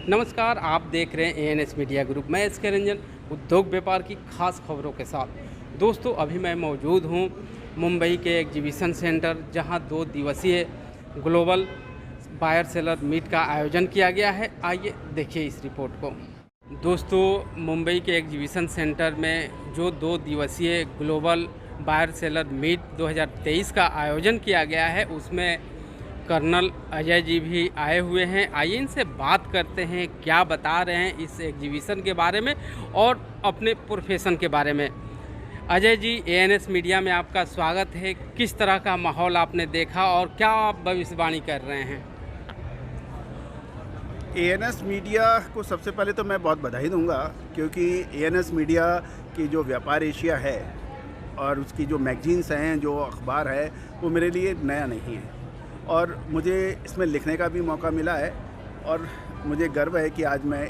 नमस्कार, आप देख रहे हैं एएनएस मीडिया ग्रुप। मैं एसके रंजन, उद्योग व्यापार की खास खबरों के साथ। दोस्तों, अभी मैं मौजूद हूं मुंबई के एग्जीबिशन सेंटर, जहां 2 दिवसीय ग्लोबल बायर सेलर मीट का आयोजन किया गया है। आइए देखिए इस रिपोर्ट को। दोस्तों, मुंबई के एग्जीबिशन सेंटर में जो 2 दिवसीय ग्लोबल बायर सेलर मीट 2023 का आयोजन किया गया है, उसमें कर्नल अजय जी भी आए हुए हैं। आइए इनसे बात करते हैं, क्या बता रहे हैं इस एग्जीबिशन के बारे में और अपने प्रोफेशन के बारे में। अजय जी, एएनएस मीडिया में आपका स्वागत है। किस तरह का माहौल आपने देखा और क्या आप भविष्यवाणी कर रहे हैं? एएनएस मीडिया को सबसे पहले तो मैं बहुत बधाई दूंगा, क्योंकि एएनएस मीडिया की जो व्यापार एशिया है और उसकी जो मैगजीन्स हैं, जो अखबार है, वो मेरे लिए नया नहीं है और मुझे इसमें लिखने का भी मौका मिला है। और मुझे गर्व है कि आज मैं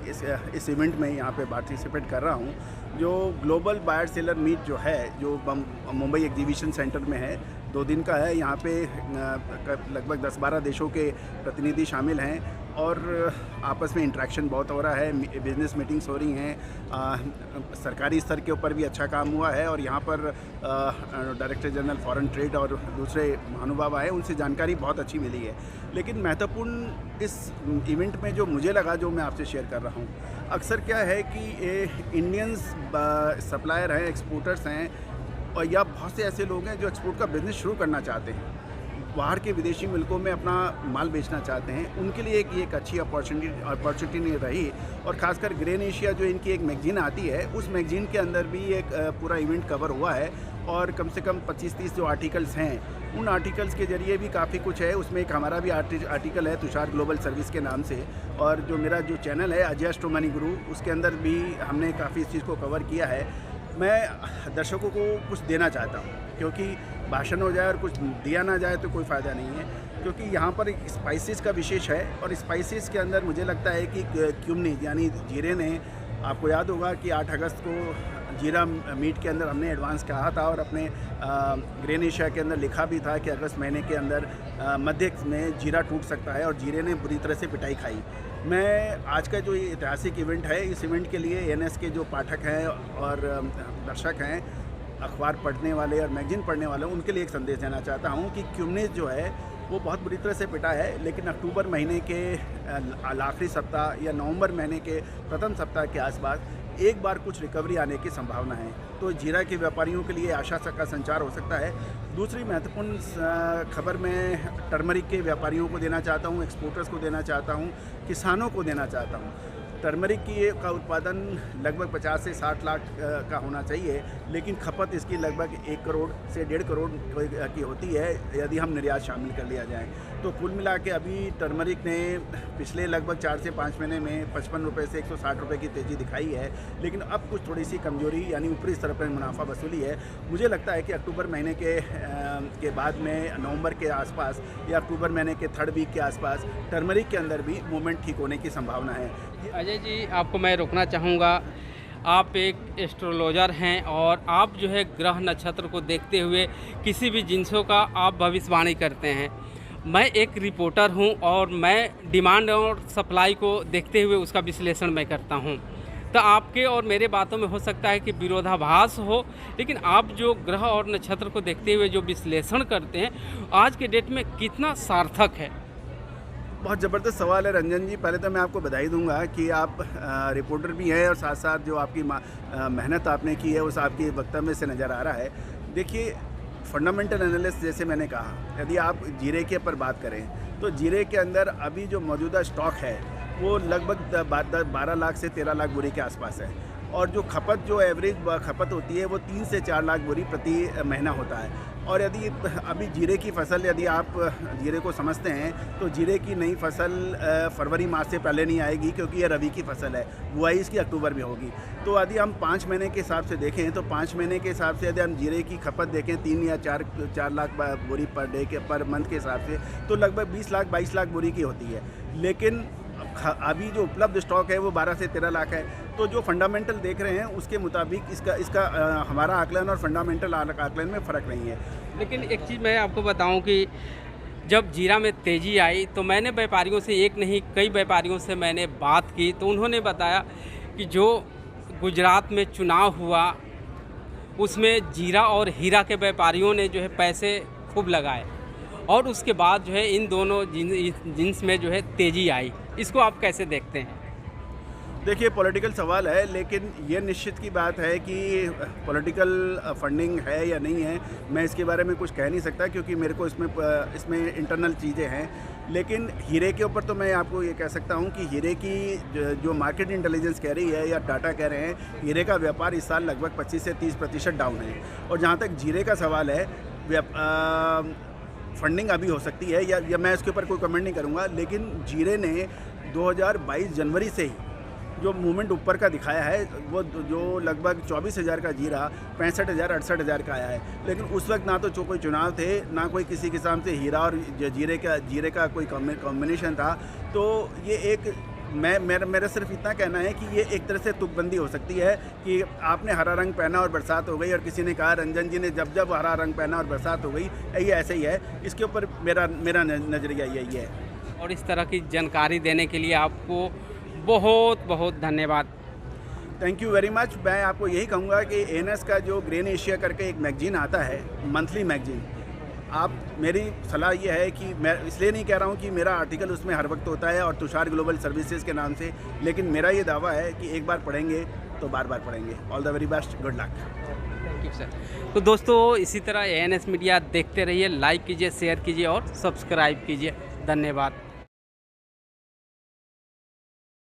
इस इवेंट में यहाँ पे पार्टिसिपेट कर रहा हूँ। जो ग्लोबल बायर सेलर मीट जो है, जो मुंबई एग्जीबिशन सेंटर में है, 2 दिन का है। यहाँ पे लगभग 10-12 देशों के प्रतिनिधि शामिल हैं और आपस में इंटरेक्शन बहुत हो रहा है, बिजनेस मीटिंग्स हो रही हैं। सरकारी स्तर के ऊपर भी अच्छा काम हुआ है और यहाँ पर डायरेक्टर जनरल फॉरेन ट्रेड और दूसरे महानुभाव आए, उनसे जानकारी बहुत अच्छी मिली है। लेकिन महत्वपूर्ण इस इवेंट में जो मुझे लगा, जो मैं आपसे शेयर कर रहा हूँ, अक्सर क्या है कि इंडियंस सप्लायर हैं, एक्सपोर्टर्स हैं, और या बहुत से ऐसे लोग हैं जो एक्सपोर्ट का बिज़नेस शुरू करना चाहते हैं, बाहर के विदेशी मुल्कों में अपना माल बेचना चाहते हैं। उनके लिए एक अच्छी अपॉर्चुनिटी रही। और ख़ासकर ग्रेन एशिया जो इनकी एक मैगजीन आती है, उस मैगजीन के अंदर भी एक पूरा इवेंट कवर हुआ है और कम से कम 25-30 जो आर्टिकल्स हैं, उन आर्टिकल्स के ज़रिए भी काफ़ी कुछ है। उसमें एक हमारा भी आर्टिकल है तुषार ग्लोबल सर्विस के नाम से, और जो मेरा जो चैनल है अजय एस्ट्रोमनी गुरु, उसके अंदर भी हमने काफ़ी इस चीज़ को कवर किया है। मैं दर्शकों को कुछ देना चाहता हूँ, क्योंकि भाषण हो जाए और कुछ दिया ना जाए तो कोई फ़ायदा नहीं है। क्योंकि यहाँ पर एक स्पाइसेस का विशेष है और स्पाइसेस के अंदर मुझे लगता है कि क्यूमनी यानी जीरे ने, आपको याद होगा कि 8 अगस्त को जीरा मीट के अंदर हमने एडवांस कहा था और अपने ग्रेन एशिया के अंदर लिखा भी था कि अगस्त महीने के अंदर मध्य में जीरा टूट सकता है, और जीरे ने बुरी तरह से पिटाई खाई। मैं आज का जो ये ऐतिहासिक इवेंट है, इस इवेंट के लिए एएनएस के जो पाठक हैं और दर्शक हैं, अखबार पढ़ने वाले और मैगजीन पढ़ने वाले, उनके लिए एक संदेश देना चाहता हूँ कि क्यूमनीज जो है वो बहुत बुरी तरह से पिटा है। लेकिन अक्टूबर महीने के आखिरी सप्ताह या नवंबर महीने के प्रथम सप्ताह के आसपास एक बार कुछ रिकवरी आने की संभावना है। तो जीरा के व्यापारियों के लिए आशा का संचार हो सकता है। दूसरी महत्वपूर्ण खबर मैं टर्मरिक के व्यापारियों को देना चाहता हूँ, एक्सपोर्टर्स को देना चाहता हूँ, किसानों को देना चाहता हूँ। टर्मरिक का उत्पादन लगभग 50 से 60 लाख का होना चाहिए, लेकिन खपत इसकी लगभग 1 करोड़ से 1.5 करोड़ की होती है यदि हम निर्यात शामिल कर लिया जाए। तो कुल मिला के अभी टर्मरिक ने पिछले लगभग 4 से 5 महीने में 55 रुपये से 160 रुपये की तेज़ी दिखाई है, लेकिन अब कुछ थोड़ी सी कमजोरी यानी ऊपरी स्तर पर मुनाफा वसूली है। मुझे लगता है कि अक्टूबर महीने के बाद में, नवंबर के आसपास या अक्टूबर महीने के 3rd वीक के आसपास टर्मरिक के अंदर भी मूवमेंट ठीक होने की संभावना है। अजय जी, आपको मैं रोकना चाहूँगा। आप एक एस्ट्रोलॉजर हैं और आप जो है ग्रह नक्षत्र को देखते हुए किसी भी जिन्सों का आप भविष्यवाणी करते हैं। मैं एक रिपोर्टर हूं और मैं डिमांड और सप्लाई को देखते हुए उसका विश्लेषण मैं करता हूं। तो आपके और मेरे बातों में हो सकता है कि विरोधाभास हो, लेकिन आप जो ग्रह और नक्षत्र को देखते हुए जो विश्लेषण करते हैं, आज के डेट में कितना सार्थक है? बहुत ज़बरदस्त सवाल है रंजन जी। पहले तो मैं आपको बधाई दूंगा कि आप रिपोर्टर भी हैं और साथ साथ जो आपकी मेहनत आपने की है उस आपके वक्तव्य से नज़र आ रहा है। देखिए, फंडामेंटल एनालिस्ट जैसे मैंने कहा, यदि आप जीरे के ऊपर बात करें तो जीरे के अंदर अभी जो मौजूदा स्टॉक है वो लगभग 12 लाख से 13 लाख बोरी के आसपास है, और जो खपत, जो एवरेज खपत होती है वो 3 से 4 लाख बोरी प्रति महीना होता है। और यदि अभी जीरे की फसल, यदि आप जीरे को समझते हैं तो जीरे की नई फसल फरवरी माह से पहले नहीं आएगी, क्योंकि ये रबी की फसल है। बुआई इसकी अक्टूबर में होगी। तो यदि हम 5 महीने के हिसाब से देखें तो 5 महीने के हिसाब से यदि हम जीरे की खपत देखें 3 या 4 लाख बोरी पर डे के पर मंथ के हिसाब से, तो लगभग 20 लाख 22 लाख बोरी की होती है। लेकिन अभी जो उपलब्ध स्टॉक है वो 12 से 13 लाख है। तो जो फंडामेंटल देख रहे हैं उसके मुताबिक इसका हमारा आकलन और फंडामेंटल आकलन में फ़र्क नहीं है। लेकिन एक चीज़ मैं आपको बताऊं कि जब जीरा में तेज़ी आई तो मैंने व्यापारियों से, एक नहीं कई व्यापारियों से मैंने बात की, तो उन्होंने बताया कि जो गुजरात में चुनाव हुआ उसमें जीरा और हीरा के व्यापारियों ने जो है पैसे खूब लगाए और उसके बाद जो है इन दोनों जिन्स में जो है तेज़ी आई। इसको आप कैसे देखते हैं? देखिए, पॉलिटिकल सवाल है, लेकिन ये निश्चित की बात है कि पॉलिटिकल फंडिंग है या नहीं है, मैं इसके बारे में कुछ कह नहीं सकता क्योंकि मेरे को इसमें इंटरनल चीज़ें हैं। लेकिन हीरे के ऊपर तो मैं आपको ये कह सकता हूँ कि हीरे की जो मार्केट इंटेलिजेंस कह रही है या डाटा कह रहे हैं, हीरे का व्यापार इस साल लगभग 25 से 30% डाउन है। और जहाँ तक जीरे का सवाल है, फंडिंग अभी हो सकती है या मैं इसके ऊपर कोई कमेंट नहीं करूँगा, लेकिन जीरे ने 2022 जनवरी से ही जो मूवमेंट ऊपर का दिखाया है, वो जो लगभग 24,000 का जीरा 65,000 68,000 का आया है। लेकिन उस वक्त ना तो कोई चुनाव थे, ना कोई किसी किस्म से हीरा और जीरे का कोई कॉम्बिनेशन था। तो ये एक मेरा सिर्फ इतना कहना है कि ये एक तरह से तुकबंदी हो सकती है कि आपने हरा रंग पहना और बरसात हो गई, और किसी ने कहा रंजन जी ने जब हरा रंग पहना और बरसात हो गई, ये ऐसे ही है। इसके ऊपर मेरा नज़रिया यही है। और इस तरह की जानकारी देने के लिए आपको बहुत बहुत धन्यवाद। Thank you very much. मैं आपको यही कहूँगा कि एएनएस का जो ग्रेन एशिया करके एक मैगजीन आता है, मंथली मैगजीन, आप, मेरी सलाह ये है कि मैं इसलिए नहीं कह रहा हूँ कि मेरा आर्टिकल उसमें हर वक्त होता है और तुषार ग्लोबल सर्विसेज के नाम से, लेकिन मेरा ये दावा है कि एक बार पढ़ेंगे तो बार बार पढ़ेंगे। All the very best, good luck. Thank you sir. तो दोस्तों, इसी तरह एएनएस मीडिया देखते रहिए, लाइक कीजिए, शेयर कीजिए और सब्सक्राइब कीजिए। धन्यवाद।